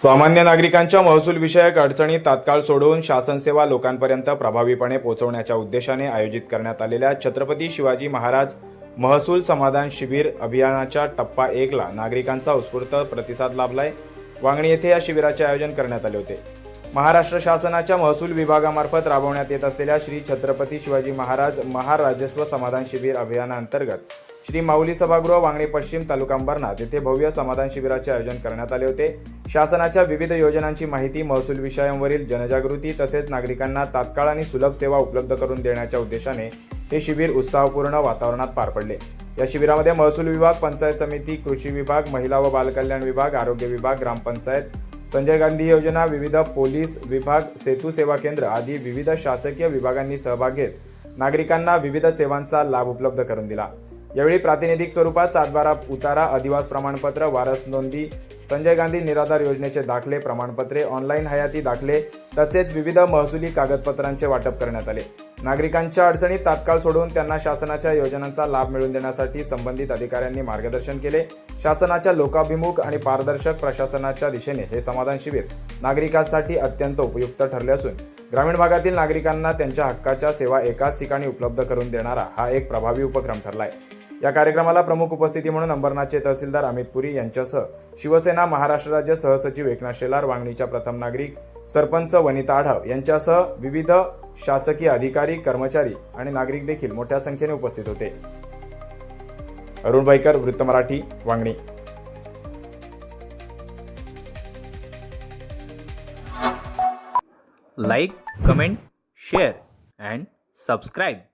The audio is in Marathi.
सामान्य नागरिकांच्या महसूल विषयक अडचणी तात्काळ सोडवून शासन सेवा लोकांपर्यंत प्रभावीपणे पोहोचवण्याच्या उद्देशाने आयोजित करण्यात आलेल्या छत्रपती शिवाजी महाराज महसूल समाधान शिबिर अभियानाच्या टप्पा 1 ला नागरिकांचा उत्स्फूर्त प्रतिसाद लाभलाय। वांगणी येथे या शिबिराचे आयोजन करण्यात आले होते। महाराष्ट्र शासनाच्या महसूल विभागामार्फत राबवण्यात येत असलेल्या श्री छत्रपती शिवाजी महाराज महाराजस्व समाधान शिबिर अभियानांतर्गत श्री माऊली सभागृह वांगणी पश्चिम तालुका अंबरनाथ येथे भव्य समाधान शिबिराचे आयोजन करण्यात आले होते। शासनाच्या विविध योजनांची माहिती, महसूल विषयांवरील जनजागृती तसेच नागरिकांना तात्काळ आणि सुलभ सेवा उपलब्ध करून देण्याच्या उद्देशाने हे शिबिर उत्साहपूर्ण वातावरणात पार पडले। या शिबिरामध्ये महसूल विभाग, पंचायत समिती, कृषी विभाग, महिला व बालकल्याण विभाग, आरोग्य विभाग, ग्रामपंचायत, संजय गांधी योजना, विविध पोलीस विभाग, सेतू सेवा केंद्र आदी विविध शासकीय विभागांनी सहभाग घेत नागरिकांना विविध सेवांचा लाभ उपलब्ध करून दिला। यावेळी प्रातिनिधिक स्वरूपात 7/12 उतारा, अधिवास प्रमाणपत्र, वारस नोंदी, संजय गांधी निराधार योजनेचे दाखले, प्रमाणपत्रे, ऑनलाईन हयाती दाखले तसेच विविध महसुली कागदपत्रांचे वाटप करण्यात आले। नागरिकांच्या अडचणी तात्काळ सोडवून त्यांना शासनाच्या योजनांचा लाभ मिळवून देण्यासाठी संबंधित अधिकाऱ्यांनी मार्गदर्शन केले। शासनाच्या लोकाभिमुख आणि पारदर्शक प्रशासनाच्या दिशेने हे समाधान शिबिर नागरिकांसाठी अत्यंत उपयुक्त ठरले असून ग्रामीण भागातील नागरिकांना त्यांच्या हक्काच्या सेवा एकाच ठिकाणी उपलब्ध करून देणारा हा एक प्रभावी उपक्रम ठरलाय। या कार्यक्रमाला प्रमुख उपस्थिती म्हणून अंबरनाथचे तहसीलदार अमित पुरी यांच्यासह शिवसेना महाराष्ट्र राज्य सहसचिव एकनाथ शेलार, वांगणीच्या प्रथम नागरिक सरपंच वनिता आढाव यांच्यासह विविध शासकीय अधिकारी, कर्मचारी आणि नागरिक देखील मोठ्या संख्येने उपस्थित होते। अरुण बाईकर, वृत्त Marathi, Vangani. Like, comment, share and subscribe.